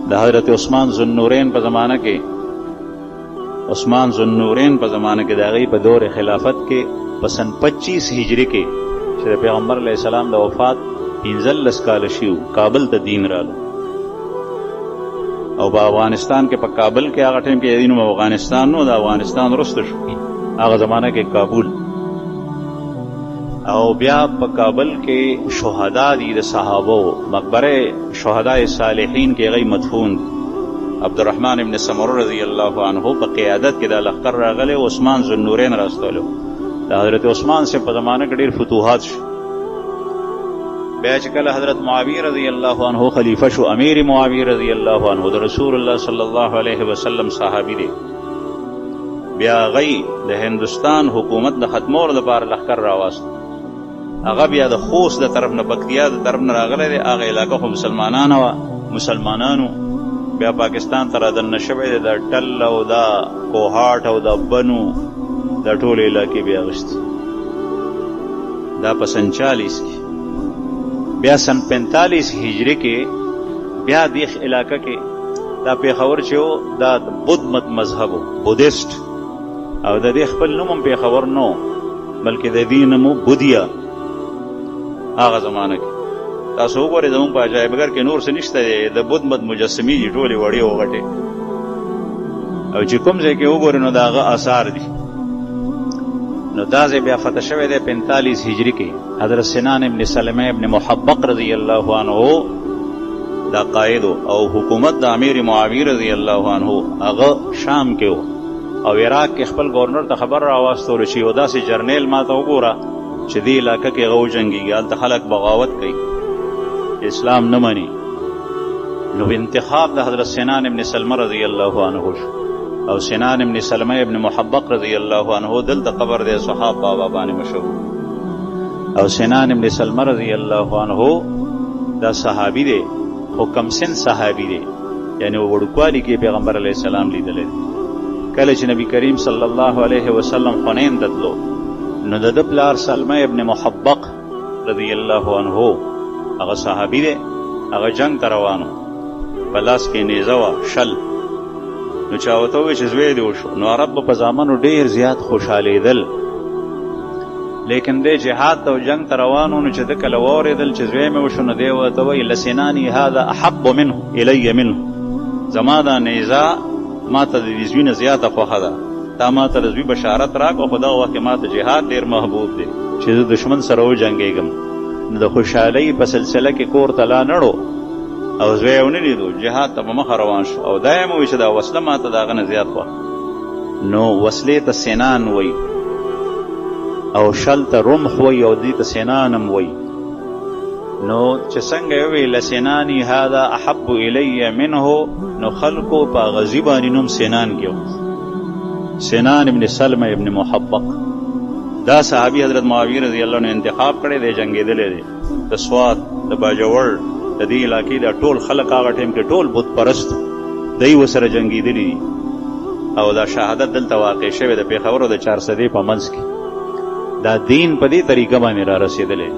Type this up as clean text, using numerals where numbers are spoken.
د حضرت عثمان ذوالنورین په زمانه کې د هغې په دور خلافت کې په سن 25 هجري کې چې د پیغمبر علیه السلام د وفات 15 کاله شي کابل ته دین رالو او په افغانستان کې په کابل کې هغه ټیم کې دین افغانستان نو د افغانستان وروسته شو هغه زمانه کې کابل او بیا په کابل کې شهدا دي د صحابو مقبره شهداء صالحین کې غي مدفون عبدالرحمن ابن سمره رضی الله عنه په قیادت کې د لښکر راغلی عثمان ذوالنورین راستولو د حضرت عثمان سے په زمانه کې ډېر فتوحات شو بیا چې کله حضرت معاویه رضی الله عنه خلیفہ شو امیر معاویه رضی الله عنه د رسول الله صلی الله علیه وسلم صحابي دی بیا غي د هندستان حکومت د ختمولو لپاره لښکر راواست هغه بیا د خوست د طرف نه پکتیا د طرف نه راغلی دی هغه علاقه خو مسلمانانو بیا پاکستان ته رادننه شوی دی د ټل او د کوهاټ او د بنو د ټولې علاقې بیا اخیستې دا په سن 40 کې بیا سن 45 هجري کې بیا دې علاقه کې دا پېښور چې و دا د بودھ مذهب و بودیسټ او د دې خپل نوم هم پېښور نو بلکې د دې نوم و بودیا هغه زمانه کې تاسو وګورئ زموږ په عجایبګر کې نور څه نشته دی د بودھ مجسمې دي ټولې وړې او غټې او چې کوم ځای کې وګورئ نو د هغه آثار دي نو دا ځای بیا فتح شوی دی 45 هجري کې حضرت سنان ابن سلمہ ابن محبق رضی الله عنه دا قائد او حکومت د امیر معاویه رضی الله عنه هغه شام کې او عراق کې خپل گورنر ته خبر راواستول شي او داسې جرنیل ما ته وګوره چې دې علاقه کې غو جنگيږي هلته خلک بغاوت کوي اسلام نه مني نو انتخاب د حضرت سنان ابن سلمہ رضی الله عنه شو او سنان ابن سلمہ ابن محبق رضی الله عنه دلته قبر دی صحاب بابا باندې مشهور او سنان ابن سلمہ رضی الله عنه دا صحابي دی خو کم سن صحابي دی یعنی وړوکوالي کې پیغمبر علیه السلام لیدلی کله چې نبی کریم صلی الله علیه وسلم حنین تلو نو د پلار سلمہ ابن محبق رضی الله عنه هغه صحابي دی هغه جنگ ته روانو په لاس کې نیزه وه شل نو چا ورته وویل چې زوی دې وشو نو عرب په زامنو ډېر زیات خوشحالېدل لیکن دی جهاد ته او جنگ ته روانو نو چې ده کله واورېدل چې زوی مې وشو نو دی ورته وایي لسناني هذا احب منه الی منه زما دا نیزه ما ته د دې زوی نه زیاته خوښه ده تا ما ته د زوی بشارت راکړه خو دغه وخت کې ما ته جهاد ډېر محبوب دی چې زه دشمن سره وجنګېږم نو د خوشحالۍ په سلسله کې کور ته لا نړو او زوی یې ونه لیدو جهاد ته په مخه روان شو او دا یې مو وایي چې دا وسله ما ته د هغه نه زیات خوښه نو وسلې ته سنان وایي او شل ته رمح وایي او دې ته سنان هم وایي نو چې څنګه یې وویل سناني هذا احب الی منه نو خلکو په غزي باندې نوم سنان کې سنان ابن سلمہ ابن محبق دا صحابي حضرت معاویه رضی الله عنه انتخاب کړی دی جنګېدلی دی د سوات د باجوړ د دې علاقې دا ټول خلک هغه ټیم کې ټول بت پرست دی ورسره جنګېدلي دي او دا شهادت دلته واقع شوی د پېښور او د 400 په منځ کې دا دین په دې طریقه باندې را رسېدلی